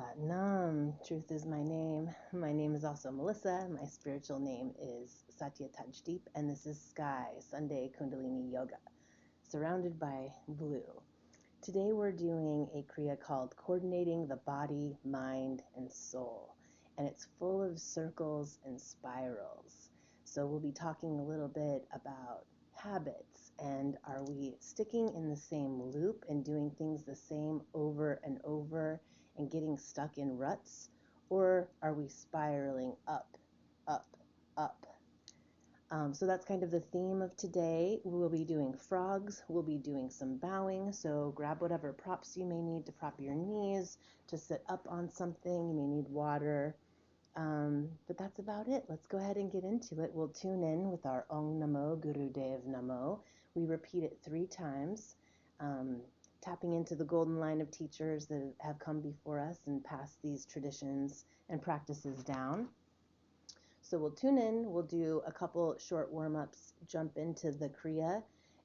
Sat Nam. Truth is my name. My name is also Melissa. My spiritual name is Satya Tajdeep, and this is Sky Sunday Kundalini Yoga, surrounded by blue. Today we're doing a kriya called coordinating the body, mind, and soul, and it's full of circles and spirals. So we'll be talking a little bit about habits, and are we sticking in the same loop and doing things the same over and over and getting stuck in ruts, or are we spiraling up, up, up? So that's kind of the theme of today. We'll be doing frogs. We'll be doing some bowing. So grab whatever props you may need to prop your knees, to sit up on something. You may need water. But that's about it. Let's go ahead and get into it. We'll tune in with our Om Namo Gurudev Namo. We repeat it 3 times, tapping into the golden line of teachers that have come before us and passed these traditions and practices down. So we'll tune in, we'll do a couple short warm-ups, jump into the kriya,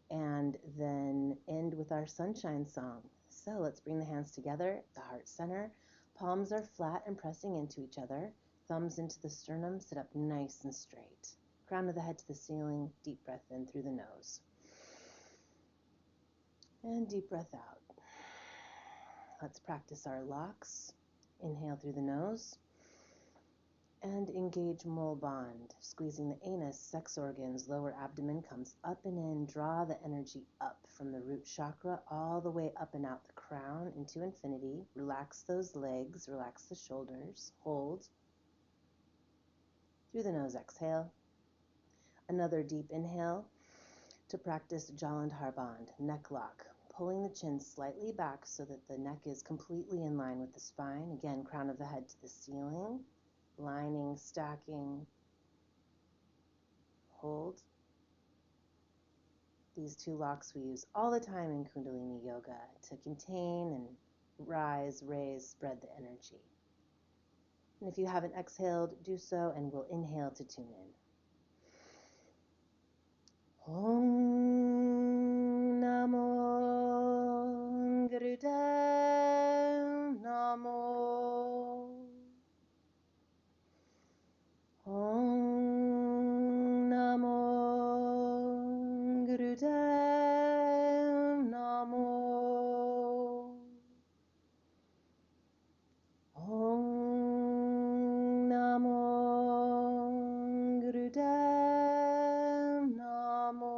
and then end with our sunshine song. So let's bring the hands together, the heart center. Palms are flat and pressing into each other. Thumbs into the sternum, sit up nice and straight. Crown of the head to the ceiling, deep breath in through the nose. And deep breath out. Let's practice our locks. Inhale through the nose. And engage mole band, squeezing the anus, sex organs, lower abdomen comes up and in. Draw the energy up from the root chakra all the way up and out the crown into infinity. Relax those legs, relax the shoulders. Hold. Through the nose, exhale. Another deep inhale to practice Jalandhar band, neck lock. Pulling the chin slightly back so that the neck is completely in line with the spine. Again, crown of the head to the ceiling. Lining, stacking, hold. These 2 locks we use all the time in Kundalini Yoga to contain and rise, raise, spread the energy. And if you haven't exhaled, do so, and we'll inhale to tune in. Om Namo Gurudev Namo. Om Namo Gurudev Namo. Om Namo Gurudev Namo.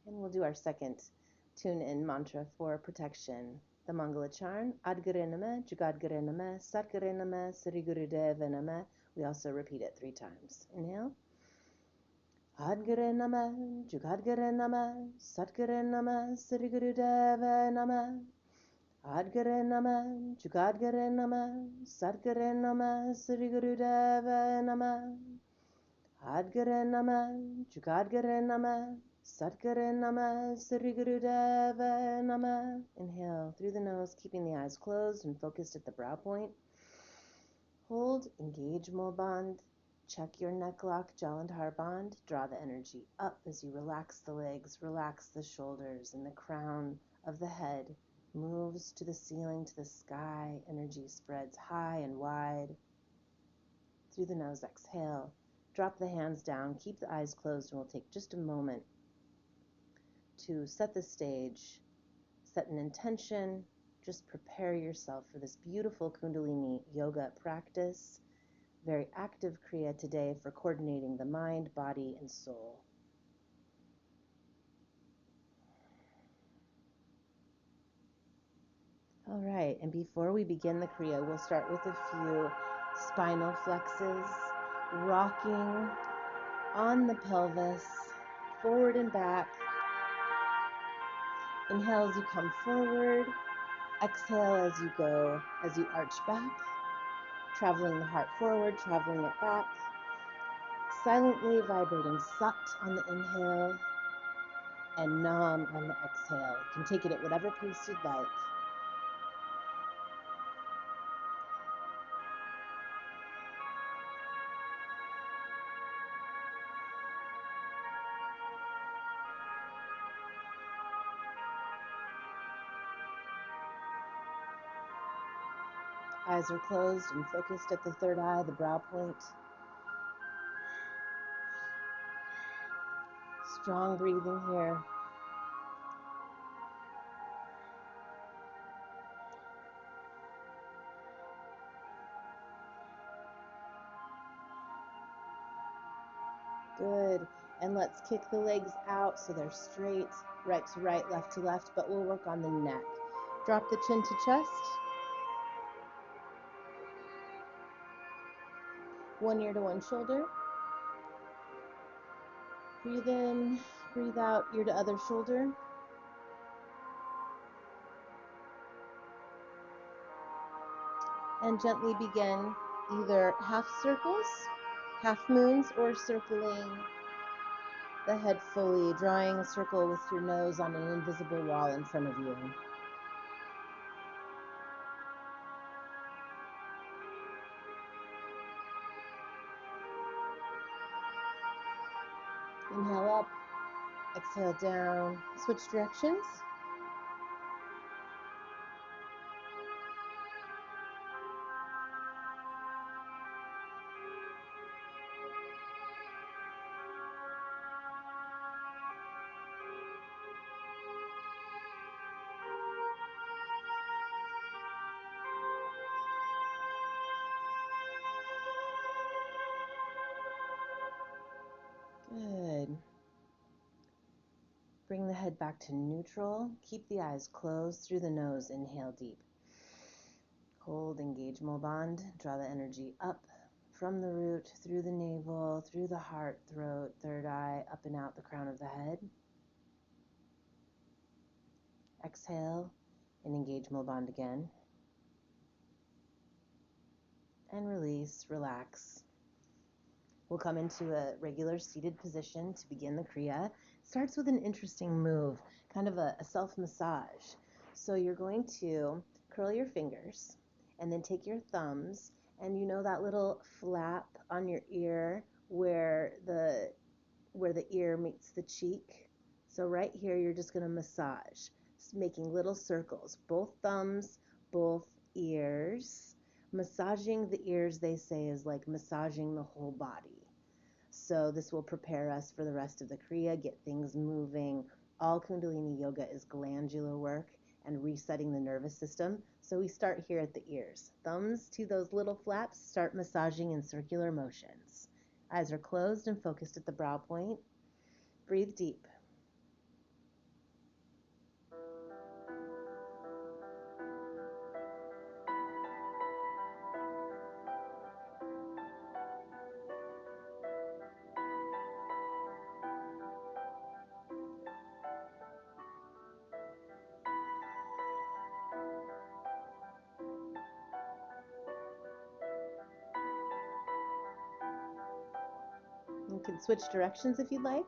And we'll do our second tune-in mantra for protection. The Mangalacharn, Adgare Namah, Jugadgare Namah, Satgare Namah, Sri Gurudeva Namah. We also repeat it 3 times. Inhale. Adgare Namah, Jugadgare Namah, Satgare Namah, Sri Gurudeva Namah. Adgare Namah, Jugadgare Namah, Satgare Namah, Sri Gurudeva Namah. Adgare Namah, Jugadgare Namah, Satgare Namah, Sri Gurudeva Namah. Inhale through the nose, keeping the eyes closed and focused at the brow point. Hold, engage mole band. Check your neck lock, Jalandhar band. Draw the energy up as you relax the legs, relax the shoulders, and the crown of the head moves to the ceiling, to the sky. Energy spreads high and wide. Through the nose, exhale. Drop the hands down, keep the eyes closed, and we'll take just a moment to set the stage, set an intention. Just prepare yourself for this beautiful Kundalini Yoga practice. Very active kriya today for coordinating the mind, body, and soul. All right, and before we begin the kriya, we'll start with a few spinal flexes, rocking on the pelvis, forward and back. Inhale as you come forward. Exhale as you go, as you arch back, traveling the heart forward, traveling it back. Silently vibrating Sat on the inhale and Nam on the exhale. You can take it at whatever pace you'd like. Eyes are closed and focused at the third eye, the brow point. Strong breathing here. Good. And let's kick the legs out so they're straight, right to right, left to left, but we'll work on the neck. Drop the chin to chest. One ear to one shoulder. Breathe in, breathe out, ear to other shoulder. And gently begin either half circles, half moons, or circling the head fully, drawing a circle with your nose on an invisible wall in front of you. Inhale up, exhale down, switch directions. Good. Bring the head back to neutral. Keep the eyes closed through the nose. Inhale deep. Hold, engage Mulband. Draw the energy up from the root, through the navel, through the heart, throat, third eye, up and out the crown of the head. Exhale and engage Mulband again. And release, relax. We'll come into a regular seated position to begin the kriya. Starts with an interesting move, kind of a self-massage. So you're going to curl your fingers and then take your thumbs, and you know that little flap on your ear where the ear meets the cheek? So right here, you're just going to massage, making little circles, both thumbs, both ears. Massaging the ears, they say, is like massaging the whole body. So this will prepare us for the rest of the kriya, get things moving. All Kundalini yoga is glandular work and resetting the nervous system. So we start here at the ears. Thumbs to those little flaps, start massaging in circular motions. Eyes are closed and focused at the brow point. Breathe deep. You can switch directions if you'd like.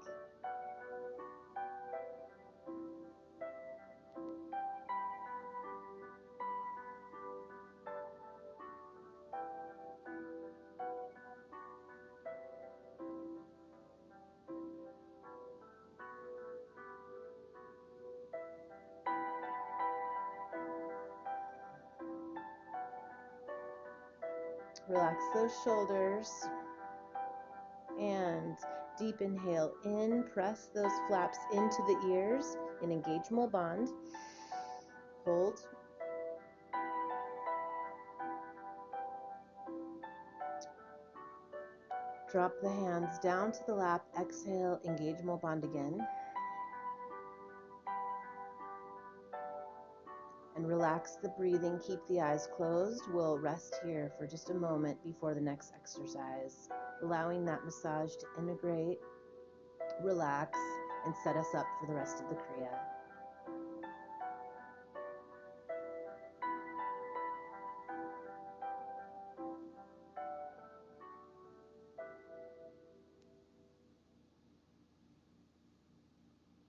Relax those shoulders. And deep inhale in, press those flaps into the ears and engage Mulband. Hold. Drop the hands down to the lap. Exhale, engage Mulband again. And relax the breathing. Keep the eyes closed. We'll rest here for just a moment before the next exercise, allowing that massage to integrate, relax, and set us up for the rest of the kriya.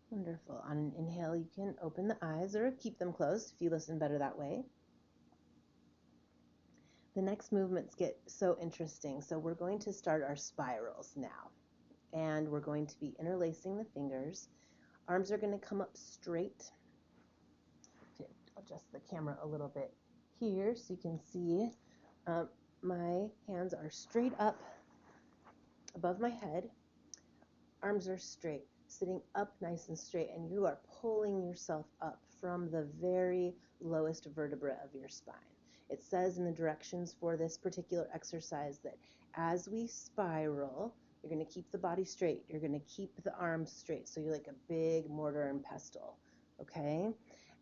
Wonderful. On an inhale, you can open the eyes or keep them closed if you listen better that way. The next movements get so interesting. So we're going to start our spirals now. And we're going to be interlacing the fingers. Arms are going to come up straight. Adjust the camera a little bit here so you can see My hands are straight up above my head. Arms are straight, sitting up nice and straight, and you are pulling yourself up from the very lowest vertebra of your spine. It says in the directions for this particular exercise that as we spiral, you're going to keep the body straight. You're going to keep the arms straight. So you're like a big mortar and pestle, okay?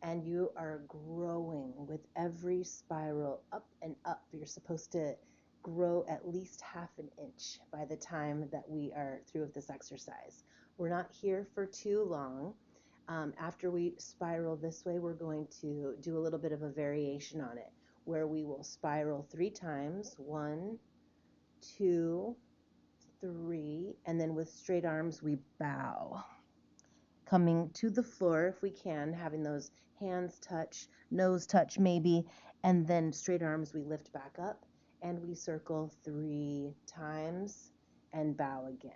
And you are growing with every spiral up and up. You're supposed to grow at least half an inch by the time that we are through with this exercise. We're not here for too long. After we spiral this way, we're going to do a little bit of a variation on it, where we will spiral 3 times, 1, 2, 3, and then with straight arms, we bow. Coming to the floor if we can, having those hands touch, nose touch maybe, and then straight arms, we lift back up, and we circle 3 times and bow again.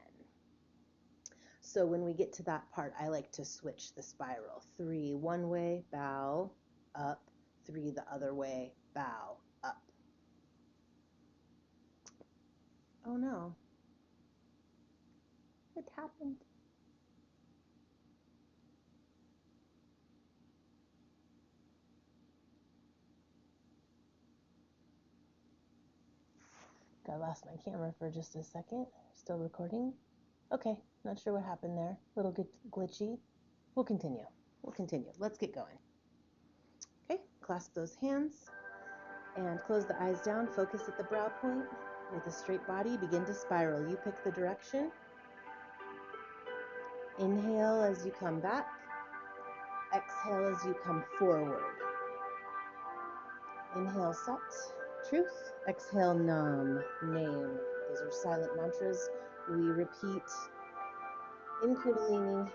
So when we get to that part, I like to switch the spiral. 3 one way, bow, up. 3 the other way, bow, up. Oh no. What happened? I lost my camera for just a second. Still recording? Okay, not sure what happened there. A little glitchy. We'll continue. Let's get going. Okay, clasp those hands and close the eyes down. Focus at the brow point. With a straight body, begin to spiral. You pick the direction. Inhale as you come back. Exhale as you come forward. Inhale, Sat, truth. Exhale, Nam, name. Those are silent mantras we repeat in Kundalini.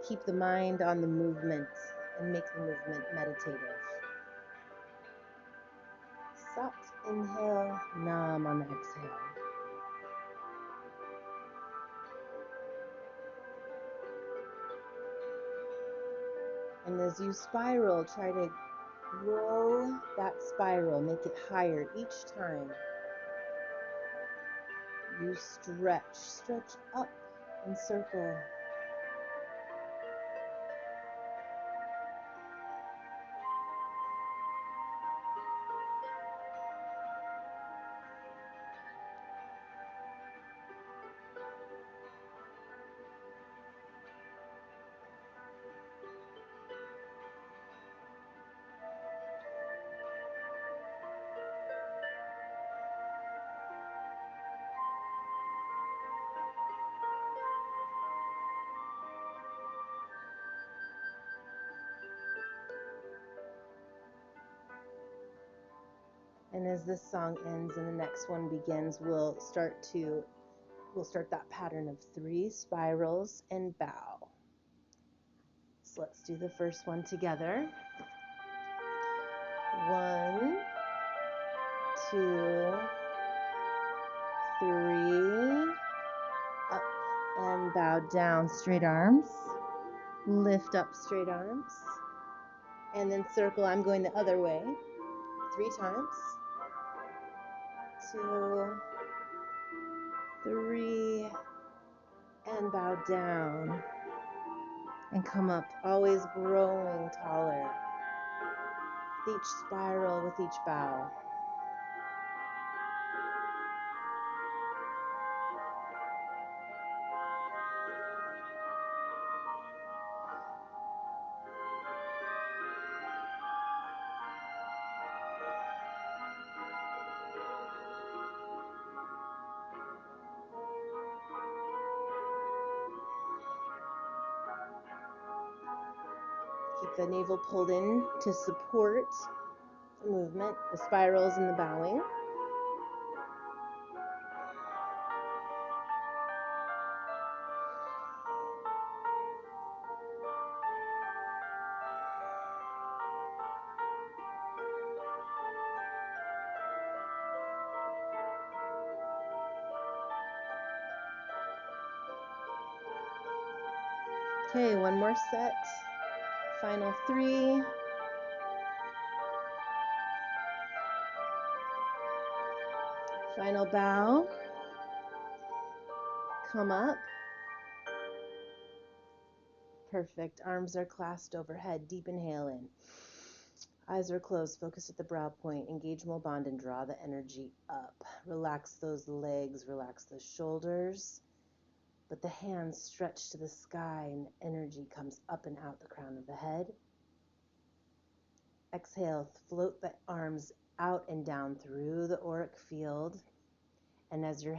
Keep the mind on the movement and make the movement meditative. Sat, inhale, Nam on the exhale. And as you spiral, try to grow that spiral, make it higher each time. You stretch up and circle. And as this song ends and the next one begins, we'll start that pattern of 3 spirals and bow. So let's do the first one together. 1, 2, 3, up and bow down, straight arms. Lift up, straight arms. And then circle, I'm going the other way. 3 times. 2, 3, and bow down. And come up, always growing taller. With each spiral, with each bow. Keep the navel pulled in to support the movement, the spirals and the bowing. Okay, one more set. Final 3. Final bow. Come up. Perfect. Arms are clasped overhead. Deep inhale in. Eyes are closed. Focus at the brow point. Engage Mo Bond and draw the energy up. Relax those legs. Relax the shoulders. Let the hands stretch to the sky and energy comes up and out the crown of the head. Exhale. Float the arms out and down through the auric field. And as your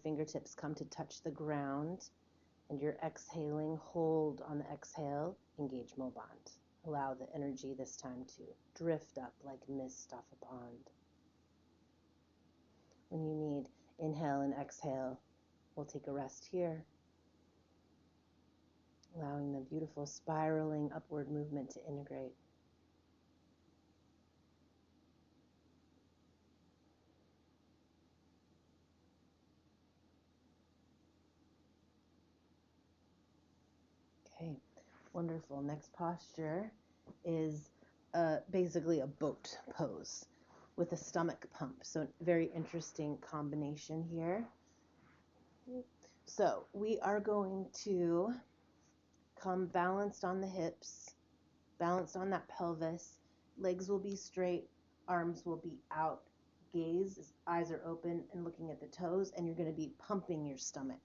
fingertips come to touch the ground, and you're exhaling, hold on the exhale, engage Mo Bond. Allow the energy this time to drift up like mist off a pond. When you need, inhale and exhale. We'll take a rest here, allowing the beautiful spiraling upward movement to integrate. Okay, wonderful. Next posture is basically a boat pose with a stomach pump. So very interesting combination here. So we are going to come balanced on the hips, balanced on that pelvis. Legs will be straight, arms will be out. Gaze, eyes are open and looking at the toes, and you're going to be pumping your stomach.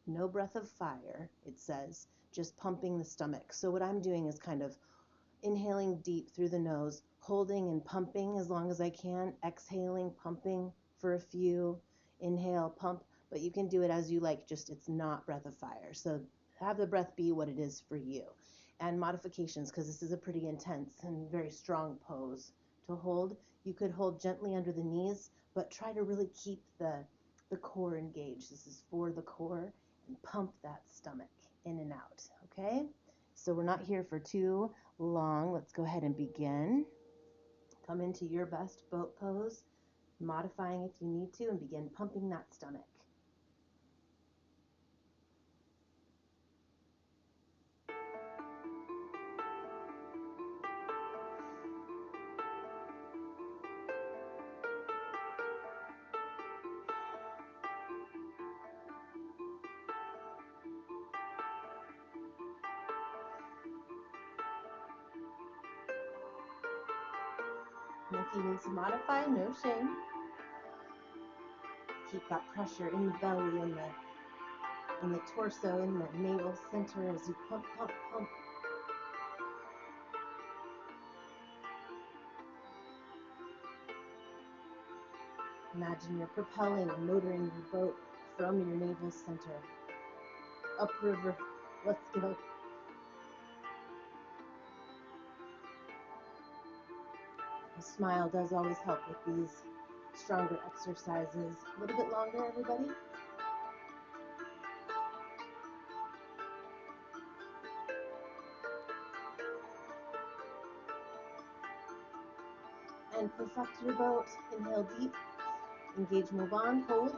No breath of fire, it says, just pumping the stomach. So what I'm doing is kind of inhaling deep through the nose, holding and pumping as long as I can, exhaling, pumping for a few, inhale, pump, but you can do it as you like, just it's not breath of fire. So have the breath be what it is for you. And modifications, because this is a pretty intense and very strong pose to hold. You could hold gently under the knees, but try to really keep the core engaged. This is for the core, and pump that stomach in and out, okay? So we're not here for too long. Let's go ahead and begin. Come into your best boat pose, modifying if you need to, and begin pumping that stomach. And if you need to modify, no shame. Keep that pressure in the belly, in the torso, in the navel center as you pump, pump, pump. Imagine you're propelling and motoring your boat from your navel center. Upriver. Let's go. A smile does always help with these stronger exercises. A little bit longer, everybody. And perfect your boat. Inhale deep. Engage, move on, hold.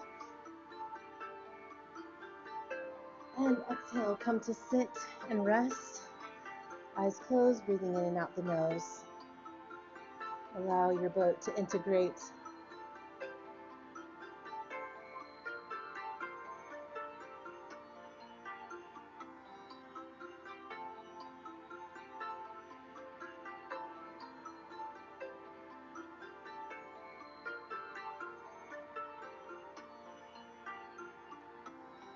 And exhale, come to sit and rest. Eyes closed, breathing in and out the nose. Allow your boat to integrate.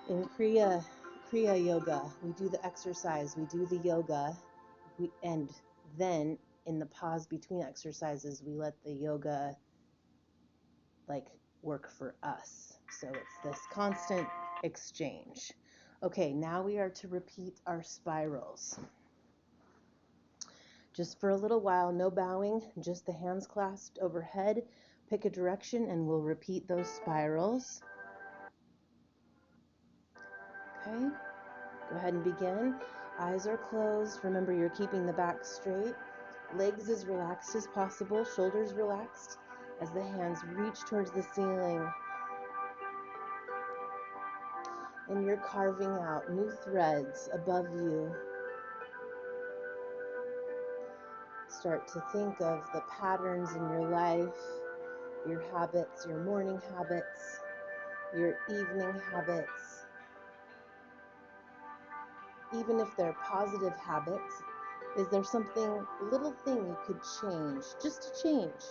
In kriya yoga, we do the exercise, we do the yoga, and then in the pause between exercises, we let the yoga work for us. So it's this constant exchange. Okay, now we are to repeat our spirals. Just for a little while, no bowing, just the hands clasped overhead. Pick a direction and we'll repeat those spirals. Okay, go ahead and begin. Eyes are closed. Remember, you're keeping the back straight. Legs as relaxed as possible, shoulders relaxed as the hands reach towards the ceiling. And you're carving out new threads above you. Start to think of the patterns in your life your habits, your morning habits, your evening habits, even if they're positive habits. Is there something, a little thing you could change, just to change?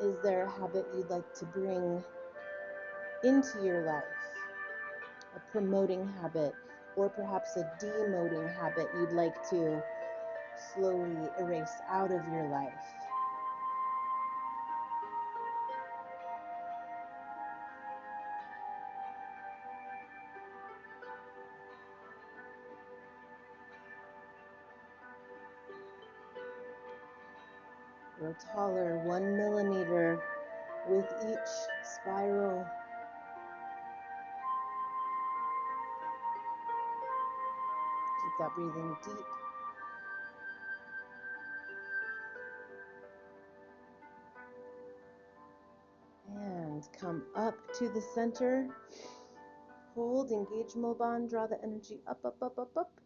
Is there a habit you'd like to bring into your life? A promoting habit, or perhaps a demoting habit you'd like to slowly erase out of your life? Grow taller 1 millimeter with each spiral. Keep that breathing deep. And come up to the center. Hold, engage Mulban, draw the energy up, up, up, up, up.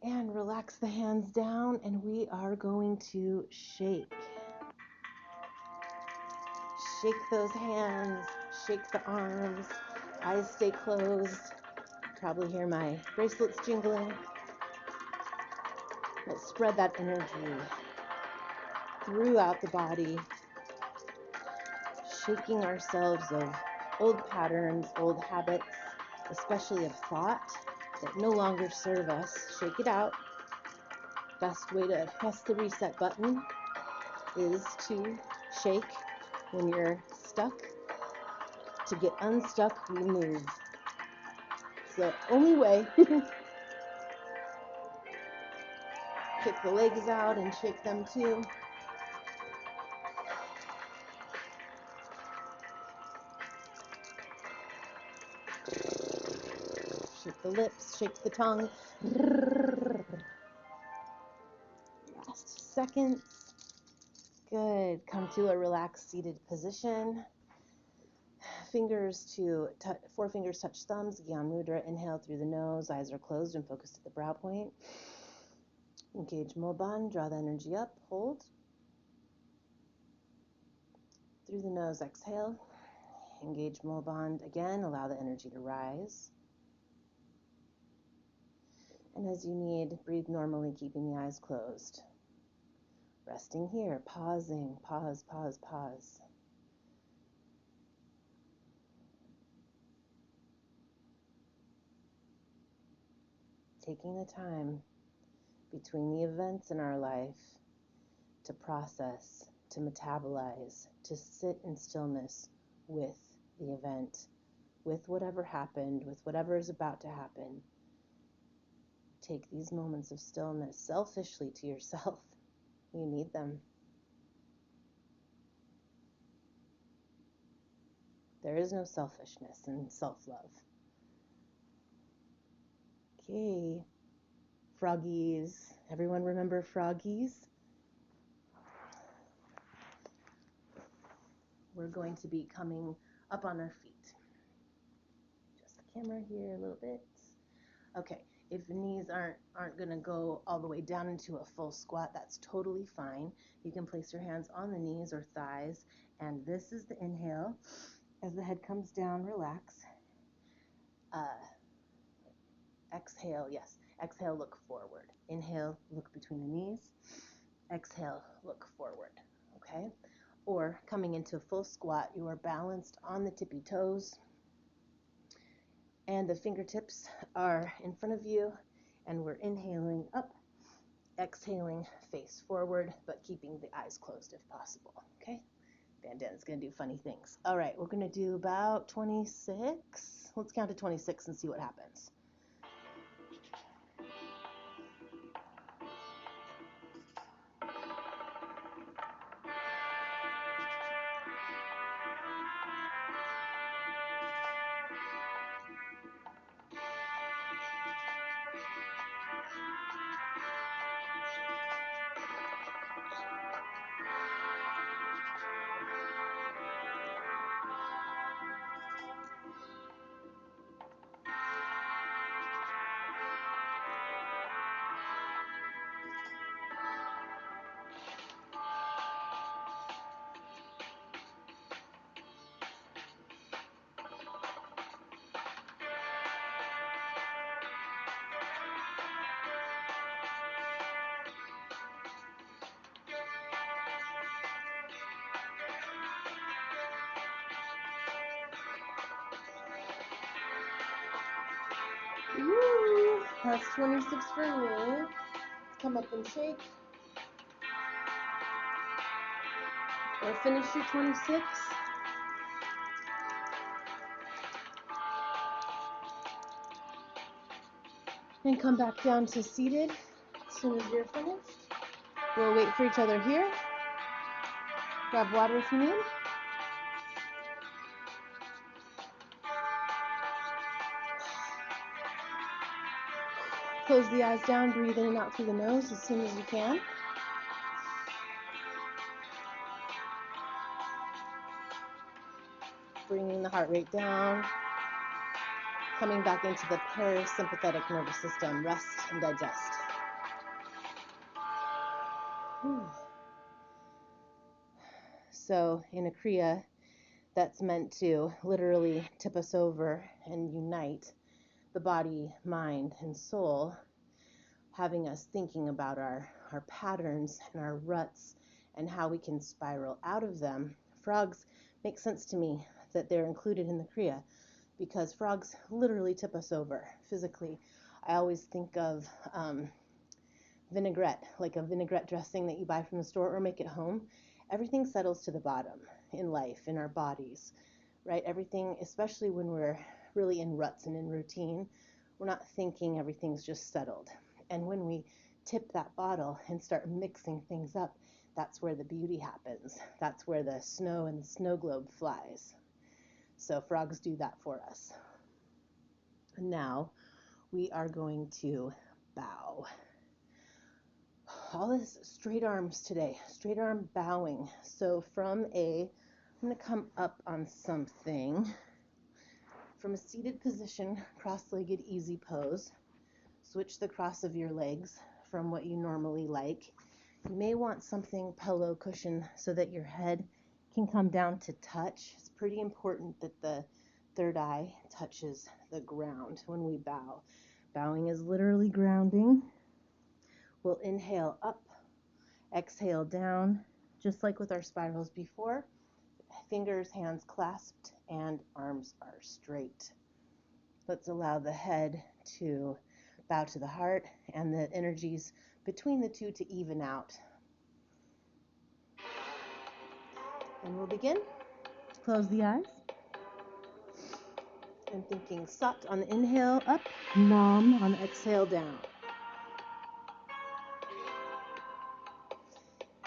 And relax the hands down, and we are going to shake. Shake those hands, shake the arms, eyes stay closed. Probably hear my bracelets jingling. Let's spread that energy throughout the body, shaking ourselves of old patterns, old habits, especially of thought that no longer serve us. Shake it out. Best way to press the reset button is to shake. When you're stuck, to get unstuck, we move. It's the only way. Kick the legs out and shake them too. Shake the lips, shake the tongue. Last seconds. Good. Come to a relaxed seated position. Four fingers touch thumbs. Gyan Mudra. Inhale through the nose. Eyes are closed and focused at the brow point. Engage Mulban. Draw the energy up. Hold. Through the nose, exhale. Engage Mulban again. Allow the energy to rise. And as you need, breathe normally, keeping the eyes closed. Resting here, pausing, pause, pause, pause. Taking the time between the events in our life to process, to metabolize, to sit in stillness with the event, with whatever happened, with whatever is about to happen. Take these moments of stillness selfishly to yourself. You need them. There is no selfishness in self-love. Okay. Froggies. Everyone remember froggies? We're going to be coming up on our feet. Just the camera here a little bit. Okay. If the knees aren't going to go all the way down into a full squat, that's totally fine. You can place your hands on the knees or thighs, and this is the inhale. As the head comes down, relax. Exhale, yes. Exhale, look forward. Inhale, look between the knees. Exhale, look forward. Okay? Or coming into a full squat, you are balanced on the tippy toes, and the fingertips are in front of you, and we're inhaling up, exhaling face forward, but keeping the eyes closed if possible. Okay? Bandana's going to do funny things. All right, we're going to do about 26. Let's count to 26 and see what happens. Woo! That's 26 for me. Come up and shake. Or finish your 26. And come back down to seated as soon as you're finished. We'll wait for each other here. Grab water if you need. Close the eyes down, breathe in and out through the nose as soon as you can. Bringing the heart rate down. Coming back into the parasympathetic nervous system. Rest and digest. Whew. So in a kriya that's meant to literally tip us over and unite the body, mind, and soul, having us thinking about our patterns and our ruts and how we can spiral out of them. Frogs make sense to me that they're included in the kriya because frogs literally tip us over physically. I always think of vinaigrette, like a vinaigrette dressing that you buy from the store or make at home. Everything settles to the bottom in life, in our bodies, right? Everything, especially when we're really in ruts and in routine, we're not thinking everything's just settled. And when we tip that bottle and start mixing things up, that's where the beauty happens. That's where the snow and the snow globe flies. So frogs do that for us. And now we are going to bow. All this straight arms today, straight arm bowing. So I'm going to come up on something. From a seated position, cross-legged easy pose. Switch the cross of your legs from what you normally like. You may want something pillow cushion so that your head can come down to touch. It's pretty important that the third eye touches the ground when we bow. Bowing is literally grounding. We'll inhale up, exhale down, just like with our spirals before. Fingers, hands clasped, and arms are straight. Let's allow the head to bow to the heart and the energies between the two to even out. And we'll begin. Close the eyes. And thinking Sat on the inhale up, Nam on the exhale down.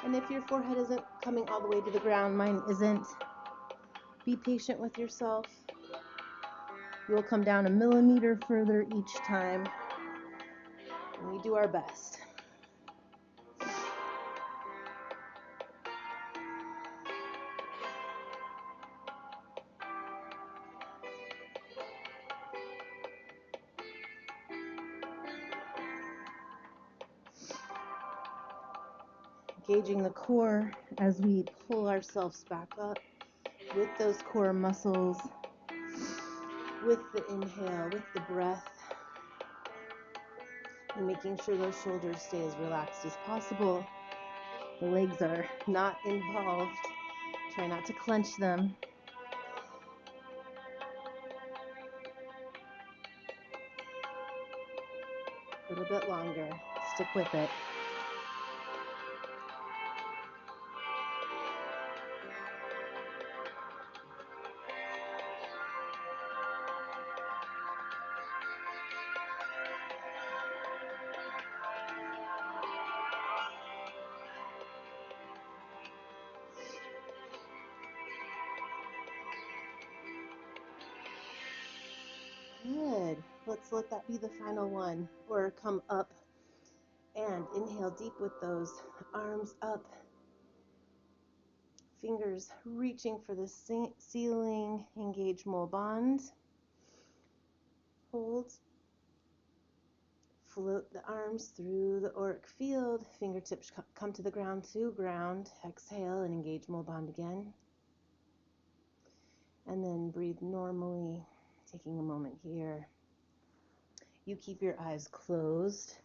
And if your forehead isn't coming all the way to the ground, mine isn't, be patient with yourself. We'll come down a millimeter further each time. And we do our best. Engaging the core as we pull ourselves back up with those core muscles, with the inhale, with the breath, and making sure those shoulders stay as relaxed as possible. The legs are not involved. Try not to clench them. A little bit longer. Stick with it. Good. Let's let that be the final one. Or come up and inhale deep with those arms up. Fingers reaching for the ceiling. Engage mole bond. Hold. Float the arms through the auric field. Fingertips come to the ground to ground. Exhale and engage mole bond again. And then breathe normally, taking a moment here. You keep your eyes closed.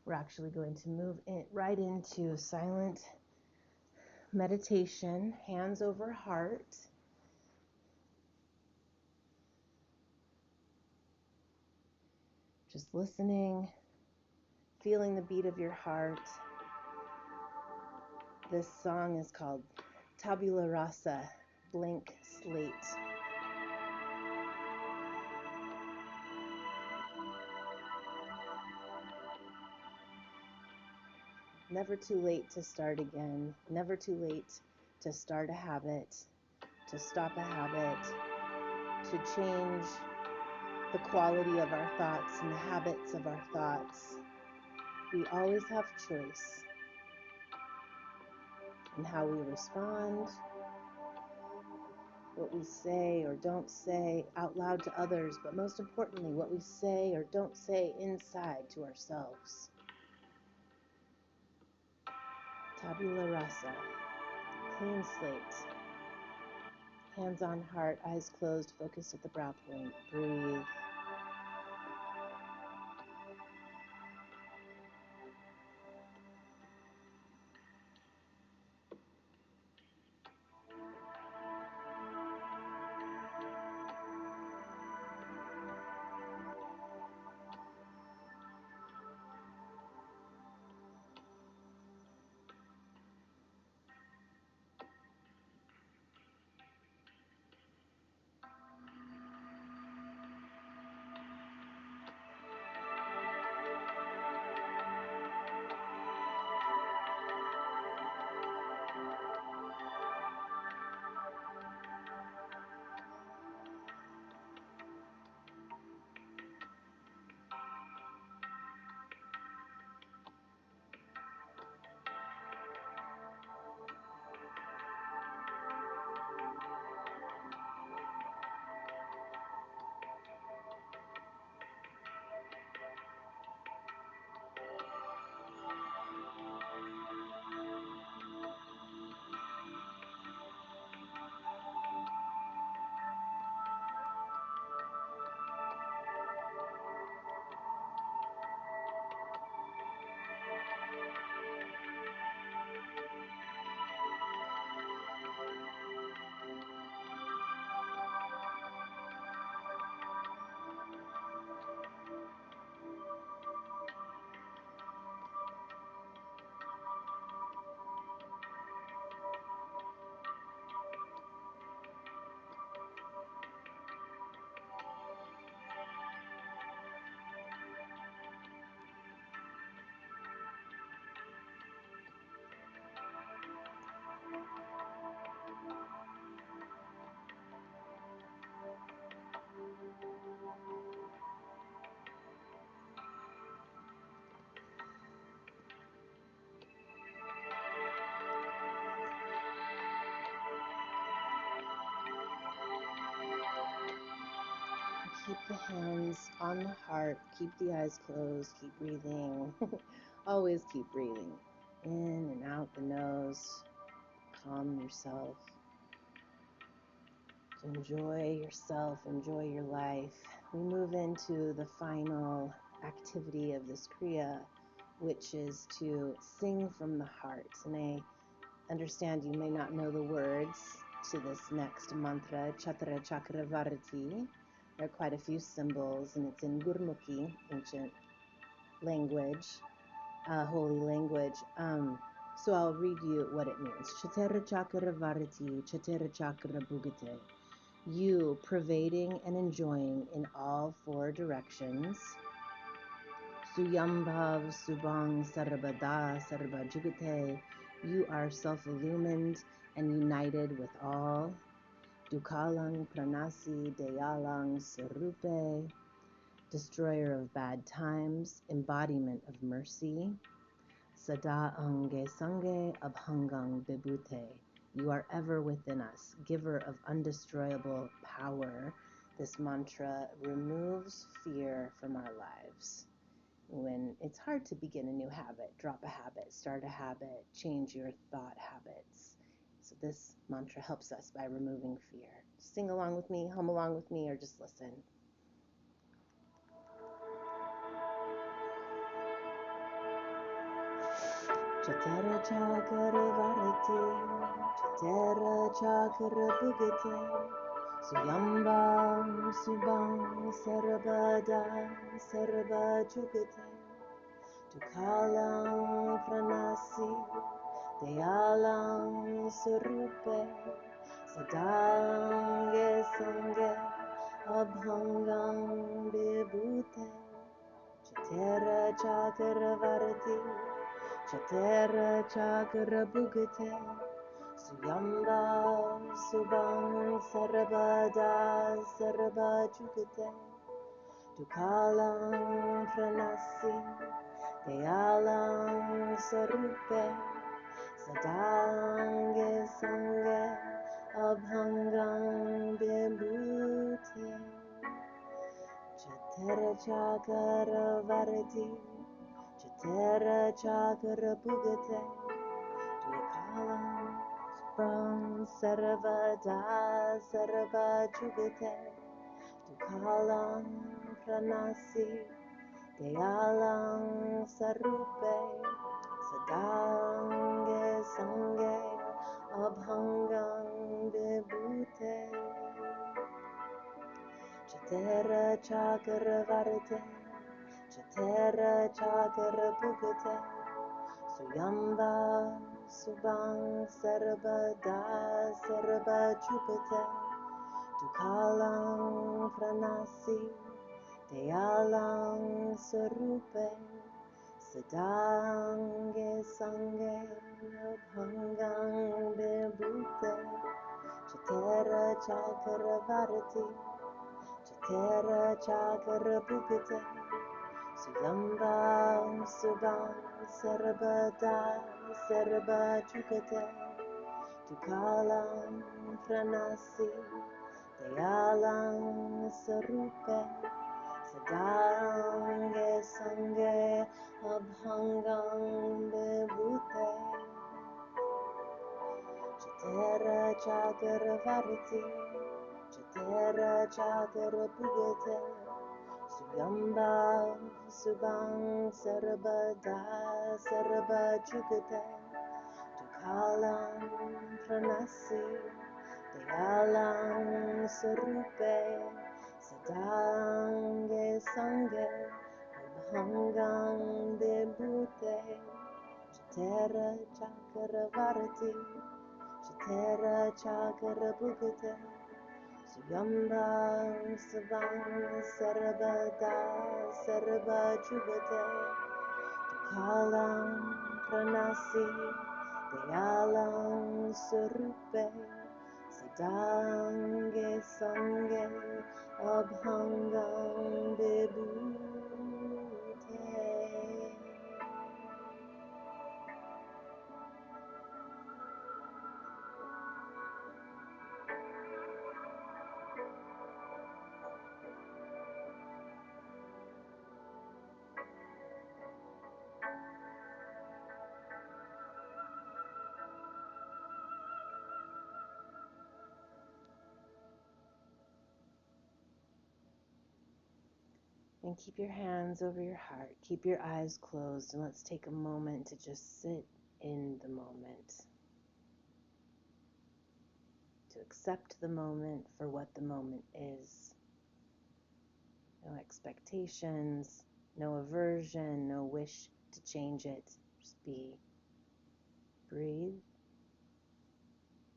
We're actually going to move right into silent meditation, hands over heart. Just listening, feeling the beat of your heart. This song is called Tabula Rasa, Blank Slate. Never too late to start again. Never too late to start a habit, to stop a habit, to change the quality of our thoughts and the habits of our thoughts. We always have choice in how we respond, what we say or don't say out loud to others, but most importantly, what we say or don't say inside to ourselves. Tabula rasa, clean slate, hands on heart, eyes closed, focus at the brow point. Breathe. Keep the hands on the heart, keep the eyes closed, keep breathing. Always keep breathing. In and out the nose. Calm yourself. Enjoy yourself, enjoy your life. We move into the final activity of this kriya, which is to sing from the heart. And I understand you may not know the words to this next mantra, Chatra Chakra Varati. There are quite a few symbols, and it's in Gurmukhi, ancient language, holy language. So I'll read you what it means. Chatra Chakra Varati, Chatra Chakra Bhugate. You pervading and enjoying in all four directions. Suyambhav Subhang Sarvada Sarva Jugate. You are self-illumined and united with all. Dukalang Pranasi Dayalang Sarupe, destroyer of bad times, embodiment of mercy. Sada Ange Sange Abhangang Bibute. You are ever within us, giver of undestroyable power. This mantra removes fear from our lives. When it's hard to begin a new habit, drop a habit, start a habit, change your thought habits. So this mantra helps us by removing fear. Sing along with me, hum along with me, or just listen. Chatara Chakra Varati, Chatara Chakra Bhugate, Suyambam Subang Sarabada Saraba Jugate Tukalam Pranasi Dayalam Surupe Sadange Sange Abhangam Vibhute Chatera Chakra Varati Chatera Chakra Bhugate Suyamba Subang Sarabada Saraba Jugate Tukalam Pranasi Dayalam Sarupe Sadange Sange Abhangam Vibhute Chatera Chakra Varati Chatera Chakra Bhugate Tukalam Subang Sarvada Sarva Jugate Tukalam Pranasi Dayalam Sarupe Sadange Sange Abhangam Vibhute Chatera Chakra Varate Chatera Chakra Bhugate Suyamba Subang Sarabada Saraba Jupate Tukalam Pranasi Dayalam Sarupe Sadange Sange Abhangam Vibhute Chatera Chakra Varati Chatera Chakra Bhugate Suyambam Subang Sarabada Saraba Jugate Tukalam Pranasi Dayalam Sarupe Sadange Sange Abhangam Vibhute Chatera Chakra Varati Chatera Chakra Bhugate Suyamba Subang Sarabada Saraba Jugate Tukalam Pranasi Dayalam Sarupe Sadange Sange Abhangam Vibhute Chatera Chakra Varati Chatera Chakra Bhugate Suyambam Subang Sarabada Saraba Jugate Tukalam Pranasi Dayalam Sarupe Sadange Sange Abhangam Vibhute. And keep your hands over your heart. Keep your eyes closed, and let's take a moment to just sit in the moment. To accept the moment for what the moment is. No expectations, no aversion, no wish to change it. Just be. Breathe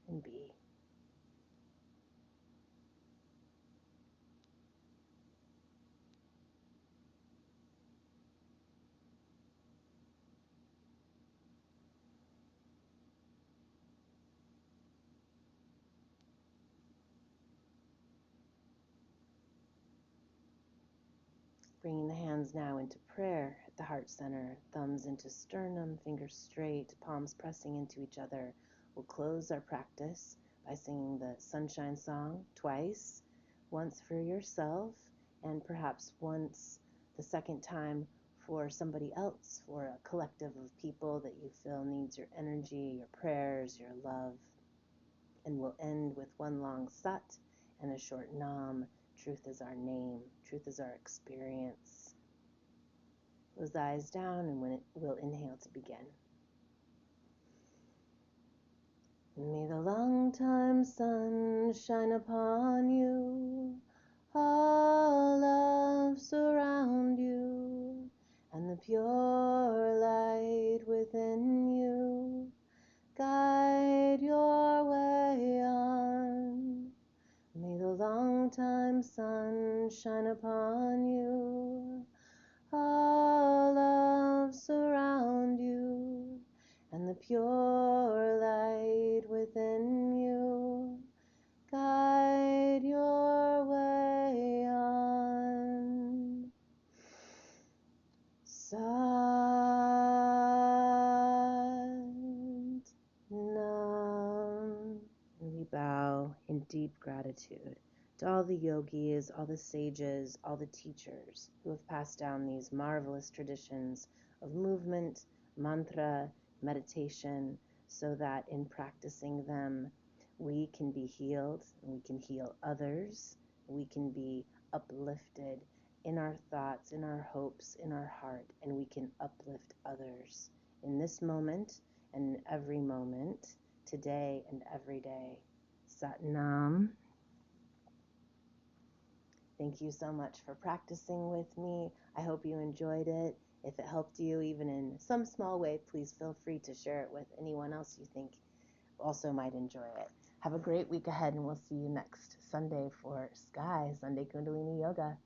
and be. Bringing the hands now into prayer at the heart center, thumbs into sternum, fingers straight, palms pressing into each other. We'll close our practice by singing the Sunshine Song twice, once for yourself, and perhaps once the second time for somebody else, for a collective of people that you feel needs your energy, your prayers, your love. And we'll end with one long sat and a short nam. Truth is our name. Truth is our experience. Close the eyes down, and we'll inhale to begin. May the long time sun shine upon you, all love surround you, and the pure light within you guide your way on. May the long time sun shine upon you, all love surround you, and the pure light within you guide your way on. Sat Nam. And we bow in deep gratitude to all the yogis, all the sages, all the teachers who have passed down these marvelous traditions of movement, mantra, meditation, so that in practicing them, we can be healed, and we can heal others, we can be uplifted in our thoughts, in our hopes, in our heart, and we can uplift others in this moment and in every moment, today and every day. Sat Nam. Thank you so much for practicing with me. I hope you enjoyed it. If it helped you, even in some small way, please feel free to share it with anyone else you think also might enjoy it. Have a great week ahead, and we'll see you next Sunday for Sky Sunday Kundalini Yoga.